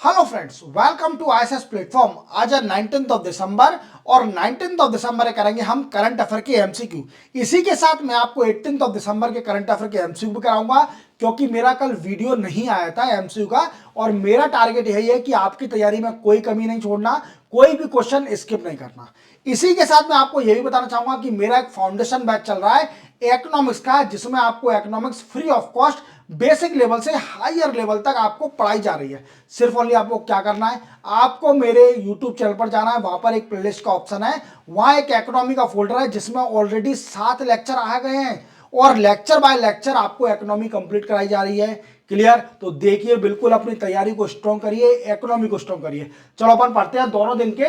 Hello friends, welcome to ISS platform. आज है 19 of December और 19 ऑफ दिसंबर करेंगे हम करंट अफेयर के एमसीक्यू। इसी के साथ मैं आपको 18 ऑफ दिसंबर के करंट अफेयर के एमसीक्यू भी कराऊंगा, क्योंकि मेरा कल वीडियो नहीं आया था एमसीक्यू का। और मेरा टारगेट यही है कि आपकी तैयारी में कोई कमी नहीं छोड़ना, कोई भी क्वेश्चन स्किप नहीं करना। इसी के साथ मैं आपको यह भी बताना चाहूंगा कि मेरा एक फाउंडेशन बैच चल रहा है इकोनॉमिक्स का, जिसमें आपको economics free of cost basic level से हायर लेवल तक आपको पढ़ाई जा रही है। सिर्फ ओनली आपको क्या करना है, आपको मेरे YouTube चैनल पर जाना है, वहां पर एक प्लेलिस्ट का ऑप्शन है, वहां एक इकोनॉमी का फोल्डर है जिसमें ऑलरेडी 7 लेक्चर आ गए हैं और लेक्चर बाय लेक्चर आपको इकोनॉमी कंप्लीट कराई जा रही है। क्लियर? तो देखिए, बिल्कुल अपनी तैयारी को स्ट्रॉन्ग करिए, इकोनॉमी को स्ट्रॉन्ग करिए। चलो अपन पढ़ते हैं दोनों दिन के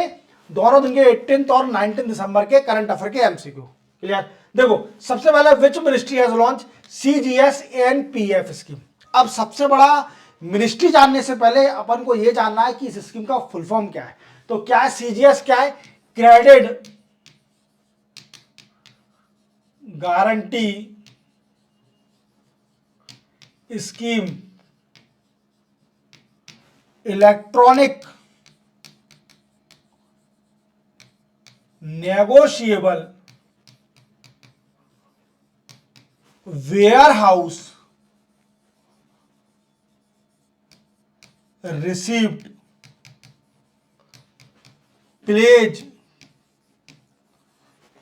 18 और 19 दिसंबर के करंट अफेयर के एमसीक्यू। क्लियर? देखो, सबसे पहले which ministry has launch CGS NPF scheme. अब सबसे बड़ा मिनिस्ट्री जानने से पहले अपन को यह जानना है कि इस स्कीम का फुल फॉर्म क्या है। तो क्या है सीजीएस? क्या है? Credit guarantee scheme electronic negotiable warehouse received pledge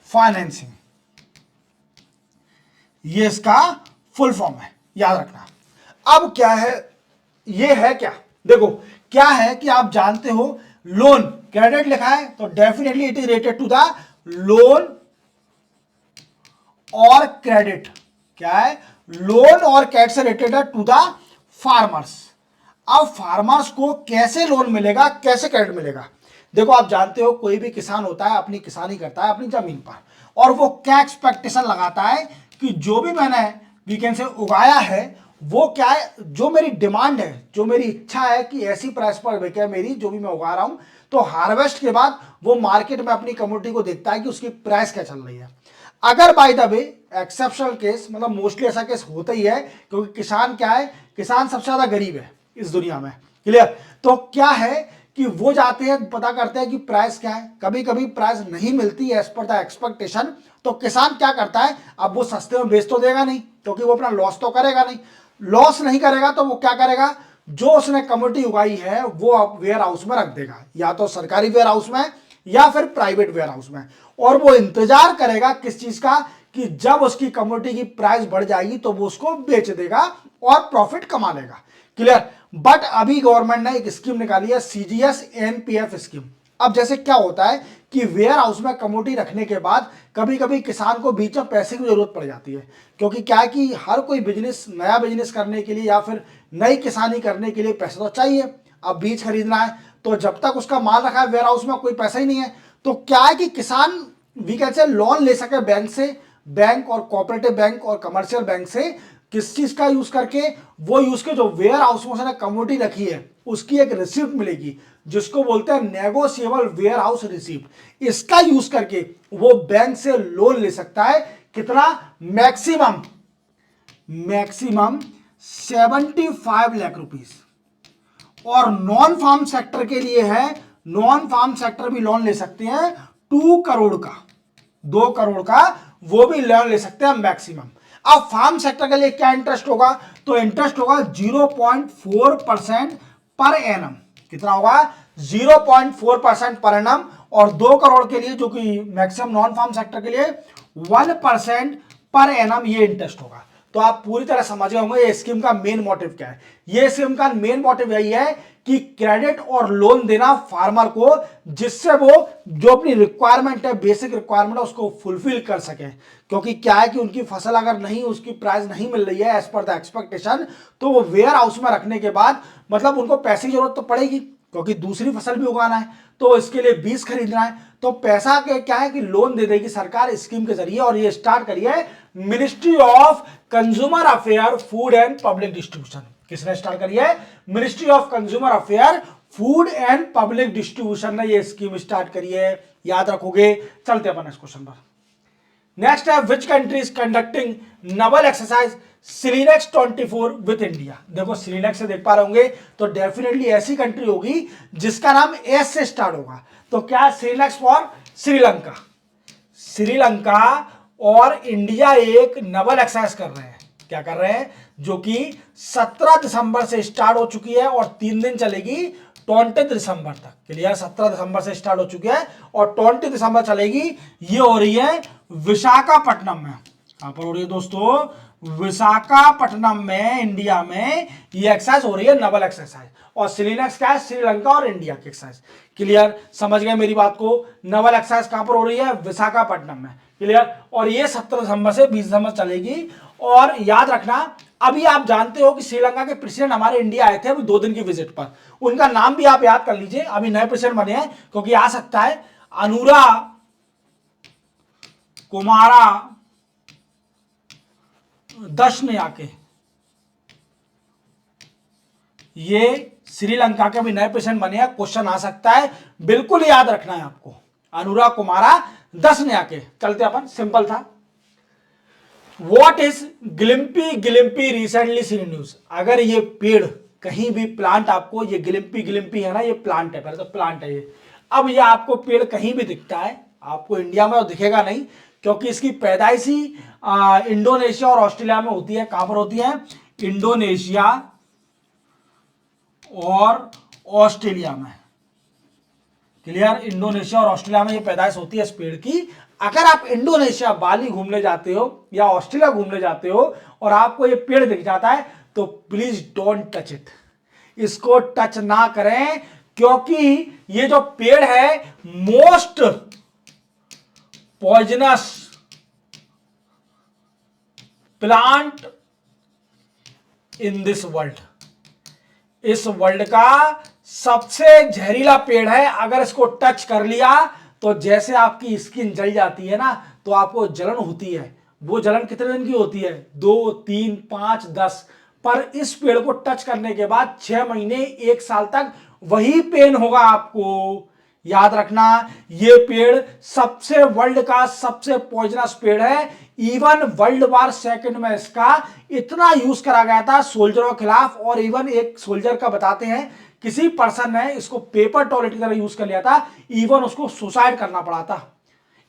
financing, ये इसका फुल फॉर्म है, याद रखना। अब क्या है, ये है क्या? देखो, क्या है कि आप जानते हो लोन, क्रेडिट लिखा है तो definitely it is related to the loan और क्रेडिट। क्या है? लोन और क्रेडिट से रिलेटेड है टू द फार्मर्स। अब फार्मर्स को कैसे लोन मिलेगा, कैसे क्रेडिट मिलेगा? देखो, आप जानते हो कोई भी किसान होता है, अपनी किसानी करता है अपनी जमीन पर, और वो क्या एक्सपेक्टेशन लगाता है कि जो भी मैंने वीकेंड से उगाया है वो क्या है, जो मेरी डिमांड है, जो मेरी इच्छा है कि ऐसी प्राइस पर बिके मेरी जो भी मैं उगा रहा हूं। तो हार्वेस्ट के बाद वो मार्केट में अपनी कमोडिटी को देखता है कि उसकी प्राइस क्या चल रही है। अगर by the way exceptional case, मतलब मोस्टली ऐसा केस होता ही है, क्योंकि किसान क्या है, किसान सबसे ज्यादा गरीब है इस दुनिया में। क्लियर? तो क्या है कि वो जाते हैं, पता करते हैं कि प्राइस क्या है। कभी कभी प्राइस नहीं मिलती एज पर द एक्सपेक्टेशन, तो किसान क्या करता है, अब वो सस्ते में बेच तो देगा नहीं, क्योंकि वो अपना लॉस तो करेगा नहीं। लॉस नहीं करेगा तो वो क्या करेगा, जो उसने कमोडिटी उगाई है वो अब वेयर हाउस में रख देगा, या तो सरकारी वेयर हाउस में या फिर प्राइवेट वेयर हाउस में। और वो इंतजार करेगा किस चीज का, कि जब उसकी कमोडिटी की प्राइस बढ़ जाएगी तो वो उसको बेच देगा और प्रॉफिट कमा लेगा। क्लियर? बट अभी गवर्नमेंट ने एक स्कीम निकाली है, सीजीएस एनपीएफ स्कीम। अब जैसे क्या होता है कि वेयर हाउस में कमोडिटी रखने के बाद कभी कभी किसान को बीच में पैसे की जरूरत पड़ जाती है, क्योंकि क्या है कि हर कोई बिजनेस, नया बिजनेस करने के लिए या फिर नई किसानी करने के लिए पैसा तो चाहिए। अब बीज खरीदना है, तो जब तक उसका माल रखा है वेयर हाउस में कोई पैसा ही नहीं है, तो क्या है कि किसान वी कैन से लोन ले सके बैंक से, बैंक और कोऑपरेटिव बैंक और कमर्शियल बैंक से। किस चीज का यूज करके? वो यूज के जो वेयर हाउस में उसने कमोडिटी रखी है उसकी एक रिसिप्ट मिलेगी, जिसको बोलते हैं नेगोशिएबल वेयर हाउस रिसिप्ट। इसका यूज करके वो बैंक से लोन ले सकता है। कितना? Maximum 75 lakh rupees. और नॉन फार्म सेक्टर के लिए है, नॉन फार्म सेक्टर भी लोन ले सकते हैं 2 करोड़ का, 2 करोड़ का वो भी लोन ले सकते हैं मैक्सिमम। अब फार्म सेक्टर के लिए क्या इंटरेस्ट होगा? तो इंटरेस्ट होगा 0.4% पर एनम। कितना होगा? 0.4% पर एनम। और 2 करोड़ के लिए, जो कि मैक्सिमम नॉन फार्म सेक्टर के लिए 1% पर एनम ये इंटरेस्ट होगा। तो आप पूरी तरह समझ गए होंगे ये स्कीम का मेन मोटिव क्या है। ये स्कीम का मेन मोटिव यही है कि क्रेडिट और लोन देना फार्मर को, जिससे वो जो अपनी रिक्वायरमेंट है, बेसिक रिक्वायरमेंट है, उसको फुलफिल कर सके। क्योंकि क्या है कि उनकी फसल अगर नहीं, उसकी प्राइस नहीं मिल रही है एज पर द एक्सपेक्टेशन, तो वो वेयर हाउस में रखने के बाद मतलब उनको पैसे की जरूरत तो पड़ेगी, क्योंकि दूसरी फसल भी उगाना है, तो इसके लिए बीज खरीदना है। तो पैसा के क्या है कि लोन दे देगी सरकार स्कीम के जरिए। और ये स्टार्ट करी है ministry of consumer affair, food and public distribution. किसने स्टार्ट करी है? Ministry of consumer affair, food and public distribution ने ये स्कीम स्टार्ट करी है। याद रखोगे। चलते अपन इस क्वेश्चन पर। नेक्स्ट है, which country is conducting naval exercise SLINEX 24 with India. देखो सिलीनेक्स से देख पा रहे होंगे तो डेफिनेटली ऐसी कंट्री होगी जिसका नाम एस से स्टार्ट होगा। तो क्या सिलीनेक्स फॉर श्रीलंका। श्रीलंका और इंडिया एक नवल एक्सरसाइज कर रहे हैं। क्या कर रहे हैं? जो कि 17 दिसंबर से स्टार्ट हो चुकी है और 3 दिन चलेगी 20 दिसंबर तक। क्लियर? 17 दिसंबर से स्टार्ट हो चुकी है और 20 दिसंबर चलेगी। ये हो रही है विशाखापट्टनम में। कहां पर हो रही है दोस्तों? विशाखापट्टनम में, इंडिया में ये एक्सरसाइज हो रही है, नवल एक्सरसाइज। और सिलीनेक्स क्या है? श्रीलंका और इंडिया की एक्सरसाइज। क्लियर? समझ गए मेरी बात को? नवल एक्सरसाइज कहां पर हो रही है? विशाखापट्टनम में। क्लियर? और ये 17 दिसंबर से 20 दिसंबर चलेगी। और याद रखना, अभी आप जानते हो कि श्रीलंका के प्रेसिडेंट हमारे इंडिया आए थे अभी 2 दिन की विजिट पर। उनका नाम भी आप याद कर लीजिए, अभी नए प्रेसिडेंट बने हैं, क्योंकि आ सकता है अनुरा कुमारा दशनयाके। ये श्रीलंका के भी नए प्रेसिडेंट बने हैं, क्वेश्चन आ सकता है, बिल्कुल याद रखना है आपको। अनुरा कुमारा दशनयाके। चलते अपन, सिंपल था। What is गिलिम्पी गिलिम्पी रिसेंटली सीन न्यूज। अगर ये पेड़ कहीं भी प्लांट आपको, ये गिलिम्पी गिलिम्पी है ना, ये प्लांट है, पहले तो प्लांट है ये। अब ये आपको पेड़ कहीं भी दिखता है, आपको इंडिया में तो दिखेगा नहीं, क्योंकि इसकी पैदाइश ही इंडोनेशिया और ऑस्ट्रेलिया में होती है। कहां पर होती है? इंडोनेशिया और ऑस्ट्रेलिया में। क्लियर? इंडोनेशिया और ऑस्ट्रेलिया में ये पैदाइश होती है इस पेड़ की। अगर आप इंडोनेशिया बाली घूमने जाते हो या ऑस्ट्रेलिया घूमने जाते हो और आपको ये पेड़ दिख जाता है तो प्लीज डोंट टच इट। इसको टच ना करें, क्योंकि ये जो पेड़ है most poisonous plant in this world. इस वर्ल्ड का सबसे जहरीला पेड़ है। अगर इसको टच कर लिया तो जैसे आपकी स्किन जल जाती है ना, तो आपको जलन होती है। वो जलन कितने दिन की होती है? 2, 3, 5, 10। पर इस पेड़ को टच करने के बाद 6 महीने 1 साल तक वही पेन होगा आपको। याद रखना, ये पेड़ सबसे वर्ल्ड का सबसे पॉइजनस पेड़ है। इवन वर्ल्ड वार सेकंड में इसका इतना यूज करा गया था सोल्जरों के खिलाफ। और इवन एक सोल्जर का बताते हैं, किसी पर्सन ने इसको पेपर टॉयलेट की तरह यूज कर लिया था, इवन उसको सुसाइड करना पड़ा था,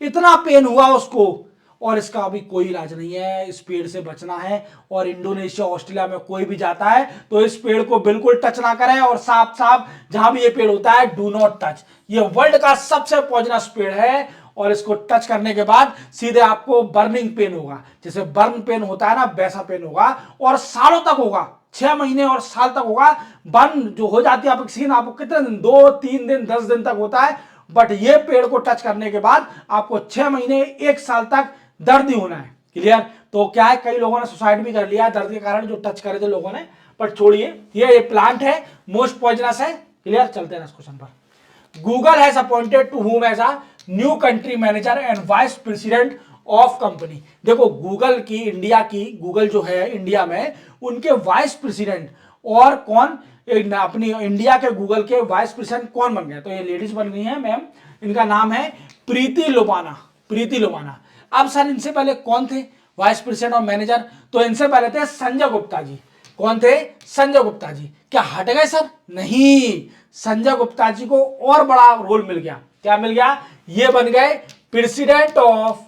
इतना पेन हुआ उसको। और इसका अभी कोई इलाज नहीं है। इस पेड़ से बचना है। और इंडोनेशिया ऑस्ट्रेलिया में कोई भी जाता है तो इस पेड़ को बिल्कुल टच ना करें। और साफ साफ जहां भी ये पेड़ होता है, डू नॉट टच। ये वर्ल्ड का सबसे पॉइजनस पेड़ है और इसको टच करने के बाद सीधे आपको बर्निंग पेन होगा। जैसे बर्न पेन होता है ना, वैसा पेन होगा और सालों तक होगा। 6 महीने और साल तक होगा। बर्न जो हो जाती है आपकी स्किन, आपको कितने दिन, 2, 3 दिन, 10 दिन तक होता है। बट ये पेड़ को टच करने के बाद आपको 6 महीने 1 साल तक दर्द ही होना है। क्लियर? तो क्या है, कई लोगों ने सुसाइड भी कर लिया दर्द के कारण, जो टच करे थे लोगों ने। पर छोड़िए, ये प्लांट है, मोस्ट पॉइजनस है। क्लियर? चलते हैं इस क्वेश्चन पर। Google has appointed to whom as a new country manager and vice president of company. देखो गूगल की, इंडिया की, गूगल जो है इंडिया में, उनके वाइस प्रेसिडेंट और कौन, अपनी इंडिया के गूगल के वाइस प्रेसिडेंट कौन बन गए? तो ये लेडीज बन गई हैं मैम। इनका नाम है प्रीति लोबाना। प्रीति लोबाना। अब सर इनसे पहले कौन थे वाइस प्रेसिडेंट और मैनेजर? तो इनसे पहले थे संजय गुप्ता जी। कौन थे? संजय गुप्ता जी। क्या हट गए सर? नहीं, संजय गुप्ता जी को और बड़ा रोल मिल गया। क्या मिल गया? ये बन गए president of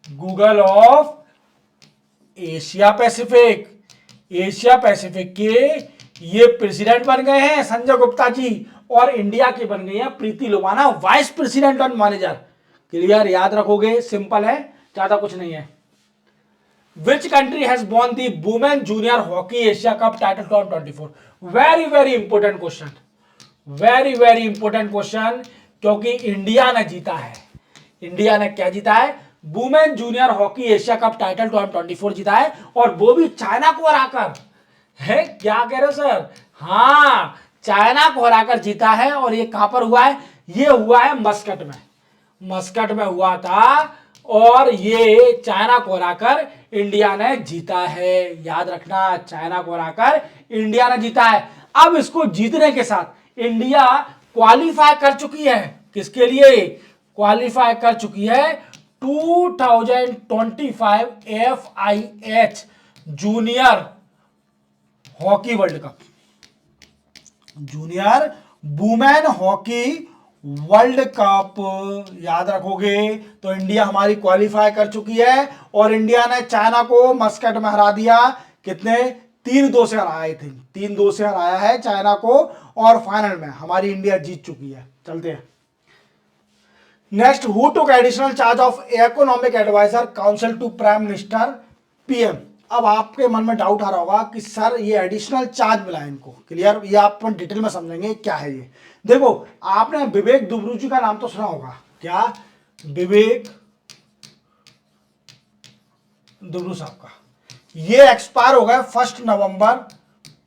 Google of Asia Pacific. Asia Pacific के ये प्रेसिडेंट बन गए हैं संजय गुप्ता जी। और इंडिया की बन गई है प्रीति लोबाना, वाइस प्रेसिडेंट और मैनेजर। क्लियर? याद रखोगे, सिंपल है, ज्यादा कुछ नहीं है। Which country has won the women junior hockey Asia cup title 2024? Very very important question, very very important question, क्योंकि इंडिया ने जीता है। इंडिया ने क्या जीता है? Women junior hockey Asia cup title 2024 जीता है, और वो भी चाइना को हराकर। है क्या कह रहे हो सर? हाँ, चाइना को हराकर जीता है। और ये कहां पर हुआ है? ये हुआ है मस्कट में। मस्कट में हुआ था और ये चाइना को हराकर इंडिया ने जीता है। याद रखना, चाइना को हराकर इंडिया ने जीता है। अब इसको जीतने के साथ इंडिया क्वालिफाई कर चुकी है। किसके लिए? क्वालिफाई कर चुकी है 2025 FIH junior hockey world cup, junior women hockey world cup. याद रखोगे तो इंडिया हमारी क्वालिफाई कर चुकी है और इंडिया ने चाइना को मस्कट में हरा दिया। कितने? 3-2 से हराया, आई थिंक 3-2 से हराया है चाइना को और फाइनल में हमारी इंडिया जीत चुकी है। चलते हैं next. Who took additional charge of economic advisor council to prime minister PM। अब आपके मन में डाउट आ रहा होगा कि सर ये एडिशनल चार्ज मिला है इनको, क्लियर? ये आप डिटेल में समझेंगे क्या है ये। देखो, आपने विवेक दुबरू जी का नाम तो सुना होगा, क्या? विवेक दुबरू साहब का। ये एक्सपायर हो गए 1 नवंबर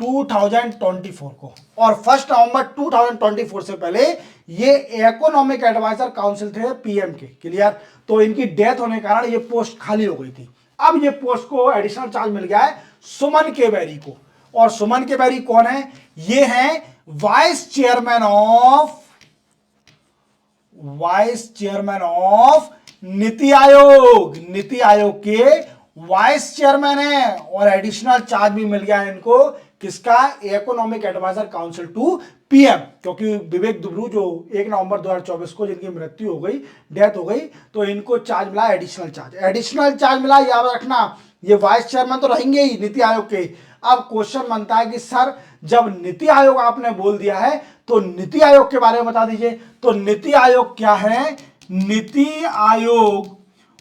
2024 को, और 1 नवंबर 2024 से पहले ये इकोनॉमिक एडवाइजर काउंसिल थे PM के, क्लियर? तो इनकी डेथ होने के कारण ये पोस्ट खाली हो गई थी। अब ये पोस्ट को एडिशनल चार्ज मिल गया है सुमन के बेरी को। और सुमन के बेरी कौन है? ये है vice chairman of NITI Aayog. NITI Aayog के वाइस चेयरमैन है और एडिशनल चार्ज भी मिल गया है इनको। किसका? Economic advisor council to PM, क्योंकि विवेक दुबरू जो 1 नवंबर 2024 को जिनकी मृत्यु हो गई, डेथ हो गई, तो इनको चार्ज मिला एडिशनल चार्ज। एडिशनल चार्ज मिला, याद रखना। ये वाइस चेयरमैन तो रहेंगे ही नीति आयोग के। अब क्वेश्चन बनता है कि सर जब नीति आयोग आपने बोल दिया है तो नीति आयोग के बारे में बता दीजिए। तो नीति आयोग क्या है? NITI Aayog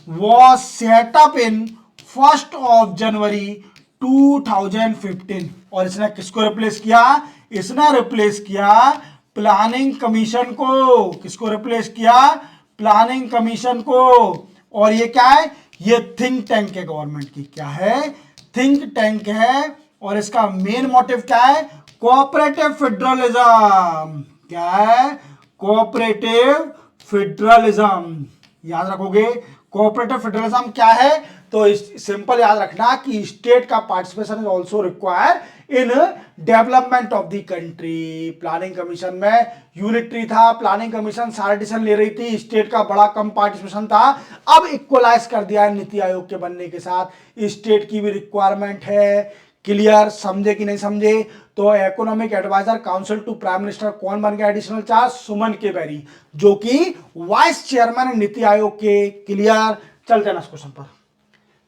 was set up in 1 जनवरी 2015 और इसने किसको रिप्लेस किया? इसने रिप्लेस किया प्लानिंग कमीशन को। किसको रिप्लेस किया? प्लानिंग कमीशन को। और ये क्या है? ये थिंक टैंक है गवर्नमेंट की। क्या है? थिंक टैंक है। और इसका मेन मोटिव क्या है? Cooperative federalism. क्या है? Cooperative federalism. याद रखोगे कोऑपरेटिव फेडरलिज्म क्या है? तो सिंपल याद रखना कि स्टेट का participation is also required in development of the country. Planning commission में यूनिटरी था, प्लानिंग कमीशन सारे डिसीजन ले रही थी, स्टेट का बड़ा कम पार्टिसिपेशन था। अब इक्वलाइज कर दिया है नीति आयोग के बनने के साथ, स्टेट की भी रिक्वायरमेंट है। क्लियर? समझे कि नहीं समझे? तो economic advisor council to prime minister कौन बन गया एडिशनल चार्ज? सुमन के बेरी, जो कि वाइस चेयरमैन नीति आयोग के। क्लियर? चलते हैं क्वेश्चन पर।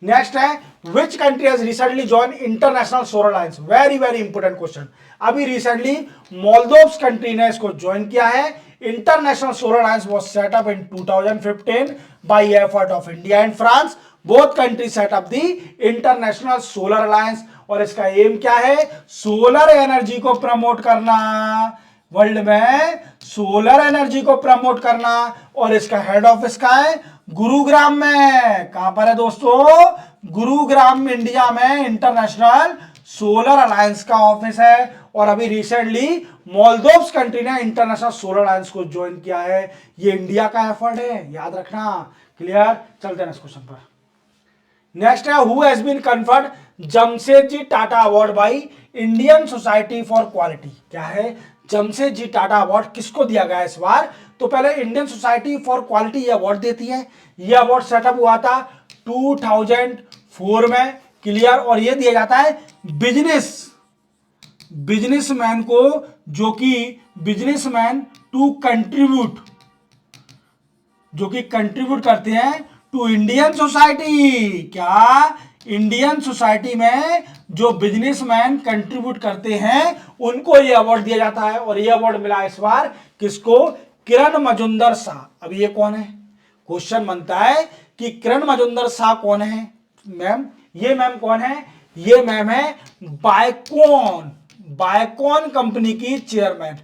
नेक्स्ट है which country has recently join international solar alliance. Very very important question. अभी रिसेंटली मोल्दोव्स कंट्री ने इसको ज्वाइन किया है। International solar alliance was set up in 2015 bye effort of India and France. Both country set up the international solar alliance. और इसका M क्या है? Solar energy को प्रमोट करना, वर्ल्ड में सोलर एनर्जी को प्रमोट करना। और इसका हेड ऑफिस कहां है? गुरुग्राम में। कहां पर है दोस्तों? गुरुग्राम इंडिया में इंटरनेशनल सोलर अलायंस का ऑफिस है। और अभी रिसेंटली मोल्दोव्स कंट्री ने इंटरनेशनल सोलर अलायंस को ज्वाइन किया है। ये इंडिया का एफर्ट है, याद रखना। क्लियर? चलते हैं इस क्वेश्चन पर। नेक्स्ट है who has been conferred Jamshedji Tata award by Indian society for quality. क्या है? जमशेदजी टाटा अवार्ड किसको दिया गया इस बार? तो पहले इंडियन सोसाइटी फॉर क्वालिटी ये अवार्ड देती है। ये अवार्ड सेटअप हुआ था 2004 में। क्लियर? और ये दिया जाता है बिजनेसमैन को, जो कि बिजनेसमैन टू कंट्रीब्यूट, जो कि कंट्रीब्यूट करते हैं टू इंडियन सोसाइटी। क्या? इंडियन सोसाइटी में जो बिजनेसमैन कंट्रीब्यूट करते हैं उनको ये अवार्ड दिया जाता है। और ये अवार्ड मिला इस बार किसको? किरण मजुमदार शाह। अब ये कौन है? क्वेश्चन बनता है कि किरण मजुमदार शाह कौन है मैम? ये मैम कौन है? ये मैम है बायकॉन कंपनी की चेयरमैन।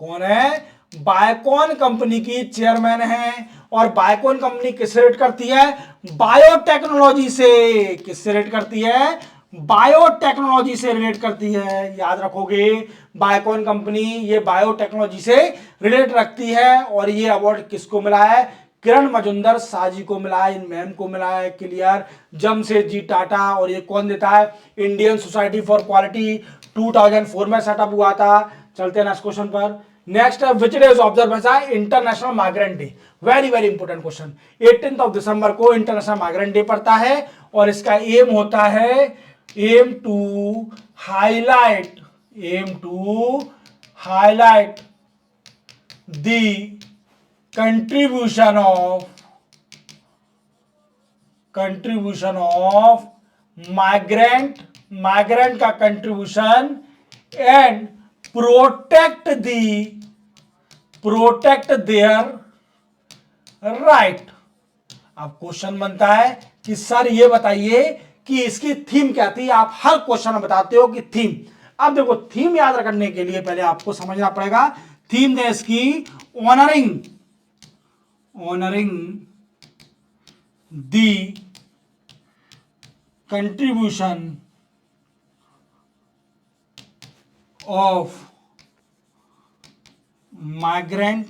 कौन है? बायकॉन कंपनी की चेयरमैन है। और बायकॉन कंपनी किससे रेट करती है? बायोटेक्नोलॉजी से। किससे रेट करती है? बायोटेक्नोलॉजी से रिलेट करती है। याद रखोगे बायकॉन कंपनी ये बायोटेक्नोलॉजी से रिलेट रखती है। और ये अवार्ड किसको मिला है? किरण मजुमदार शाह जी को मिला है, इन मैम को मिला है। क्लियर? जमशेदजी टाटा। और ये कौन देता है? इंडियन सोसाइटी फॉर क्वालिटी 2004 में सेटअप हुआ था। चलते हैं नेक्स्ट क्वेश्चन पर। नेक्स्ट है which day is observe as international migrant day. Very very important question. 18 दिसंबर को इंटरनेशनल माइग्रेंट डे पड़ता है और इसका एम होता है aim to highlight the contribution of migrant का contribution and protect their right. अब क्वेश्चन बनता है कि सर ये बताइए कि इसकी थीम क्या थी। आप हर क्वेश्चन में बताते हो कि थीम। अब देखो थीम याद रखने के लिए पहले आपको समझना पड़ेगा थीम है इसकी honouring the contribution of migrant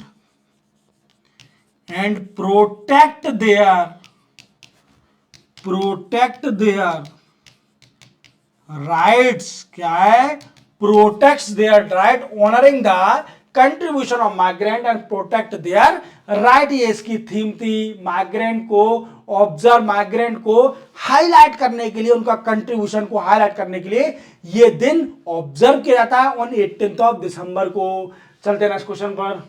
and protect their rights. क्या है? Protects their right, honouring the contribution of migrant and protect their right. ये इसकी थीम थी। माइग्रेंट को हाईलाइट करने के लिए, उनका कंट्रीब्यूशन को हाईलाइट करने के लिए ये दिन ऑब्जर्व किया जाता है ऑन 18 दिसंबर को। चलते हैं नेक्स्ट क्वेश्चन पर।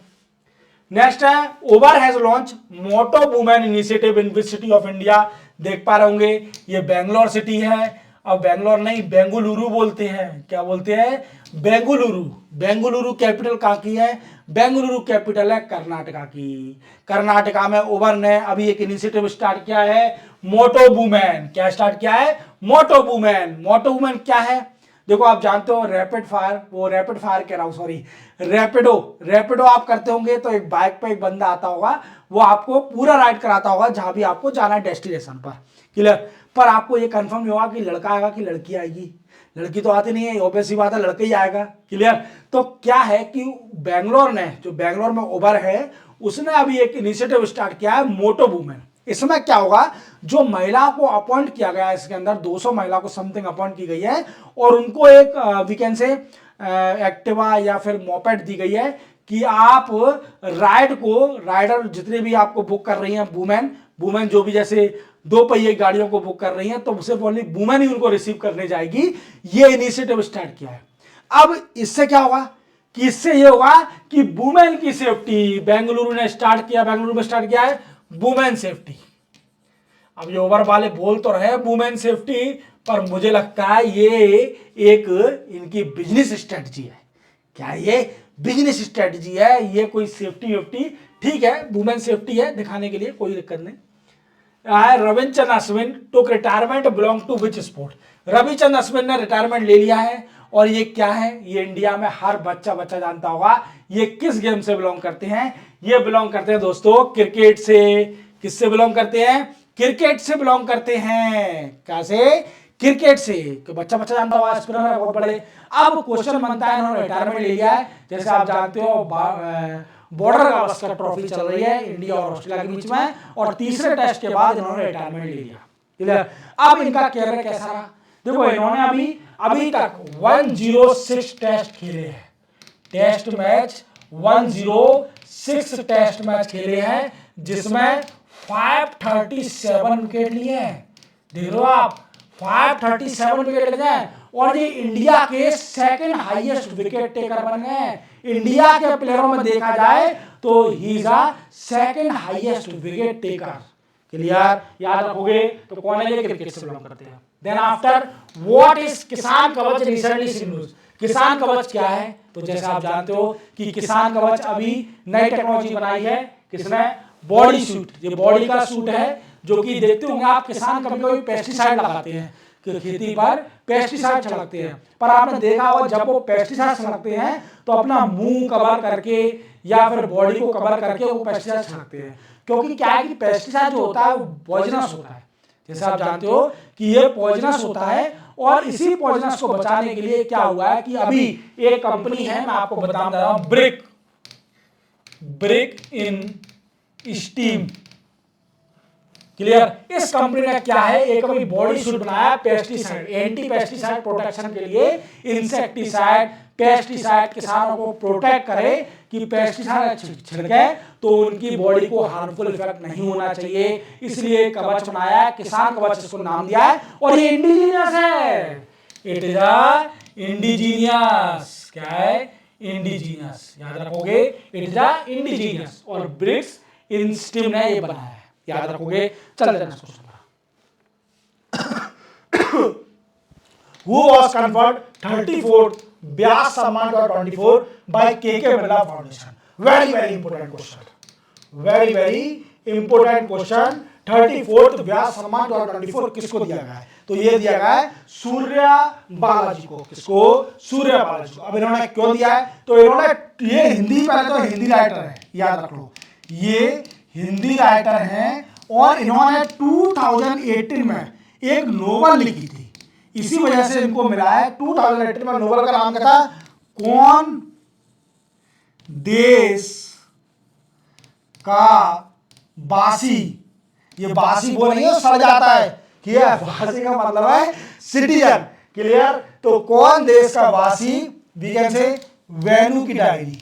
नेक्स्ट है Uber has launch moto women initiative in which city of India. देख पा रहे होंगे ये बेंगलोर सिटी है। अब बेंगलोर नहीं बेंगलुरु बोलते हैं। क्या बोलते हैं? बेंगलुरु कैपिटल कहाँ की है? बेंगलुरु कैपिटल है कर्नाटका की। कर्नाटका में उबर ने अभी एक इनिशिएटिव स्टार्ट किया है मोटो वुमेन। क्या स्टार्ट किया है? मोटो वुमेन क्या है? देखो आप जानते हो रैपिड फायर कह रहा हूं, सॉरी रैपिडो आप करते होंगे तो एक बाइक पे एक बंदा आता होगा, वो आपको पूरा राइड कराता होगा जहां भी आपको जाना है डेस्टिनेशन पर। क्लियर? पर आपको ये कंफर्म नहीं होगा कि लड़का आएगा कि लड़की आएगी। लड़की तो आती नहीं है, ऑब्वियस सी बात है लड़का ही आएगा। क्लियर? तो क्या है कि बेंगलोर में उबर है, उसने अभी एक इनिशिएटिव स्टार्ट किया है मोटो वुमेन। इसमें क्या होगा, जो महिला को अपॉइंट किया गया है, इसके अंदर 200 महिला को समथिंग अपॉइंट की गई है और उनको एक वीकेंड से एक्टिवा या फिर मोपेड दी गई है कि आप राइडर जितने भी आपको बुक कर रही हैं वुमेन जो भी जैसे 2 पहिए गाड़ियों को बुक कर रही हैं तो सिर्फ ओनली वुमेन ही उनको रिसीव करने जाएगी। ये इनिशिएटिव स्टार्ट किया है। अब इससे क्या होगा कि इससे ये होगा कि वुमेन की सेफ्टी बेंगलुरु में स्टार्ट किया है वुमेन सेफ्टी। अब ये ओवर वाले बोल तो रहे वुमेन सेफ्टी, पर मुझे लगता है ये एक इनकी बिजनेस स्ट्रेटजी है। क्या ये बिजनेस स्ट्रेटजी है? ये कोई सेफ्टी वेफ्टी, ठीक है वुमेन सेफ्टी है दिखाने के लिए, कोई दिक्कत नहीं। Ravichandran Ashwin took retirement belong to which sport. Ravichandran Ashwin ने रिटायरमेंट ले लिया है और ये क्या है? ये इंडिया में हर बच्चा जानता होगा ये किस गेम से बिलोंग करते हैं। ये बिलोंग करते हैं दोस्तों क्रिकेट से। किससे बिलोंग करते हैं? क्रिकेट से बिलोंग करते हैं। कैसे? क्रिकेट से। बच्चा जानता होगा, स्पिनर है बहुत बड़े। अब क्वेश्चन बनता है इन्होंने रिटायरमेंट ले लिया है, जैसे आप जानते हो बॉर्डर गावस्कर ट्रॉफी चल रही है इंडिया और ऑस्ट्रेलिया के बीच में, और तीसरे टेस्ट के बाद इन्होंने रिटायरमेंट ले लिया। क्लियर? अब इनका कैरियर कैसा रहा? देखो इन्होंने अभी तक 106 टेस्ट खेले हैं। टेस्ट मैच 106 टेस्ट मैच खेले हैं, जिसमें 537 विकेट लिए हैं। देख लो आप 537 विकेट लिए हैं और ये इंडिया के सेकंड हाईएस्ट विकेट टेकर बन गए हैं। इंडिया के प्लेयरों में देखा जाए तो he is a second highest wicket taker. Clear? याद रखोगे तो कौन है? ये क्रिकेट से बिलोंग करते हैं। देन आफ्टर व्हाट इज किसान कवच रिसेंटली न्यूज। किसान कवच क्या है? तो जैसे आप जानते हो कि किसान कवच अभी नई टेक्नोलॉजी बनाई है। किसने? Body suit. ये बॉडी का सूट है जो कि देखते होंगे आप किसान कभी पेस्टिसाइड लगाते हैं कि खेती पर पेस्टिसाइड छिड़कते हैं, पर आपने देखा होगा जब वो पेस्टिसाइड छिड़कते हैं तो अपना मुंह कवर करके या फिर बॉडी को कवर करके वो पेस्टिसाइड छिड़कते हैं। क्योंकि क्या है कि पेस्टिसाइड जो होता है वो पॉइजनस होता है। जैसे आप जानते हो कि ये पॉइजनस होता है और इसी पॉइजनस को बचाने के लिए क्या हुआ है कि अभी एक कंपनी है, मैं आपको बता रहा हूं, ब्रिक इन स्टीम। क्लियर। इस कंपनी ने क्या है, एक अभी बॉडी सूट बनाया पेस्टिसाइड, एंटी पेस्टिसाइड प्रोटेक्शन के लिए, इंसेक्टिसाइड पेस्टिसाइड किसानों को प्रोटेक्ट करे कि पेस्टिसाइड छिड़के तो उनकी बॉडी को हार्मफुल इफेक्ट नहीं होना चाहिए, इसलिए कवच बनाया, किसान कवच इसको नाम दिया है। और ये इंडिजीनियस है, इट इज अ इंडिजीनियस, क्या है, इंडिजीनियस, याद रखोगे, इट इज अ इंडिजीनियस। और ब्रिक्स इंस्टीम ने ये बनाया है, याद रखोगे। चल जाना question. Who was conferred 34th व्यास सम्मान 24 by KK Birla foundation? Very very important question, very very important question. 34th व्यास सम्मान 24 किसको दिया गया है? तो ये दिया गया है सूर्या बालाजी को। किसको? सूर्या बालाजी को। अब इन्होंने क्यों दिया है? तो इन्होंने, ये हिंदी, पहले तो हिंदी राइटर है, याद रख लो, ये हिंदी राइटर हैं और इन्होंने 2018 में एक नोवेल लिखी थी, इसी वजह से इनको मिला है। 2018 में नोवेल का नाम क्या था? कौन देश का बासी, ये बासी वो नहीं है सड़ जाता है, क्या बासी का मतलब है सिटीजन, क्लियर। तो कौन देश का वासी, वी कैन से वेनु की डायरी,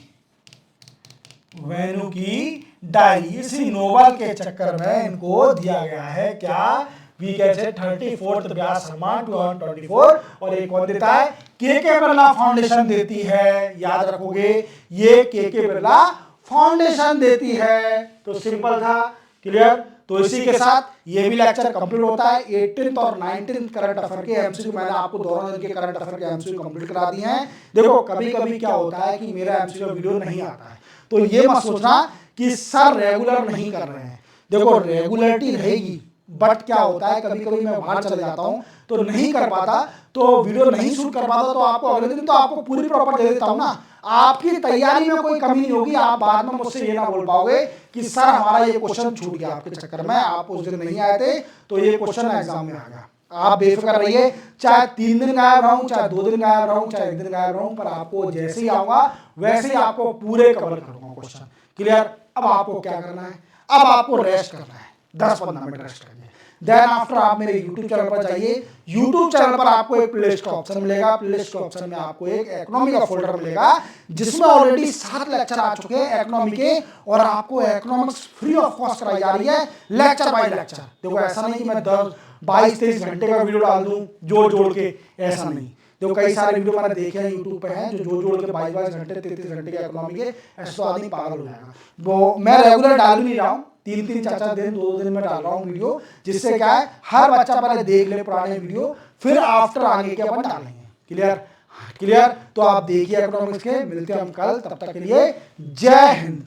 वेनु की डायरी। इसी नोवेल के चक्कर में इनको दिया गया है क्या, वी कैन से 34th व्यास सम्मान 2024। और एक कौन देता है? केके बिरला फाउंडेशन देती है, याद रखोगे, ये केके बिरला फाउंडेशन देती है। तो सिंपल था, क्लियर। तो इसी के साथ ये भी लेक्चर कंप्लीट होता है। 18th और 19th करंट अफेयर के एमसीक्यू मैंने आपको दोनों दिन के करंट अफेयर के एमसीक्यू कंप्लीट करा दिए हैं। देखो कभी कभी क्या होता है कि मेरा एमसीक्यू वीडियो नहीं आता है, तो ये मत सोचना कि सर रेगुलर नहीं कर रहे हैं। देखो रेगुलरिटी रहेगी, बट क्या होता है कभी कभी मैं बाहर चले जाता हूं तो नहीं कर पाता, तो वीडियो नहीं शूट कर पाता, तो आपको अगले दिन तो आपको पूरी प्रॉपर दे देता हूं ना। आपकी तैयारी में कोई कमी नहीं होगी, आप बाद में मुझसे ये ना बोल पाओगे कि सर हमारा ये क्वेश्चन छूट गया आपके चक्कर में, आप उस दिन नहीं आए थे तो ये क्वेश्चन एग्जाम में आ गया। आप बेफिक्र रहिए, चाहे 3 दिन गायब रहूं, चाहे 2 दिन गायब रहूं, चाहे 1 दिन गायब रहूं, पर आपको जैसे ही आऊंगा वैसे ही आपको पूरे कवर करूंगा क्वेश्चन, क्लियर। अब आपको क्या करना है? अब आपको रेस्ट करना है, 10-15 मिनट रेस्ट करिए। देन आफ्टर आप मेरे YouTube चैनल पर जाइए। YouTube चैनल पर आपको एक प्लेलिस्ट का ऑप्शन मिलेगा, प्लेलिस्ट के ऑप्शन में आपको एक इकोनॉमी का फोल्डर मिलेगा जिसमें ऑलरेडी 7 लेक्चर आ चुके हैं इकोनॉमी के, और आपको इकोनॉमिक्स फ्री ऑफ कॉस्ट कराई जा रही है, लेक्चर बाय लेक्चर। देखो ऐसा नहीं कि मैं 22-23 घंटे का वीडियो डाल दूं जोड़ के, ऐसा नहीं। देखो कई सारे वीडियो मैंने देखे हैं यूट्यूब पे हैं जो जोड़ के 22 घंटे 33 घंटे के इकोनॉमी के, ऐसा तो आदमी पागल हो जाएगा। वो मैं रेगुलर डाल नहीं रहा हूँ, 3-3 4-4 दिन 2 दिन में डाल रहा हूँ वीडियो, जिससे क्या है हर बच्चा पहले देख ले पुराने वीडियो, फिर आफ्टर आगे के अपन डालेंगे, क्लियर। क्लियर। तो आप देखिए इकोनॉमिक्स के, मिलते हैं हम कल, तब तक के लिए जय हिंद।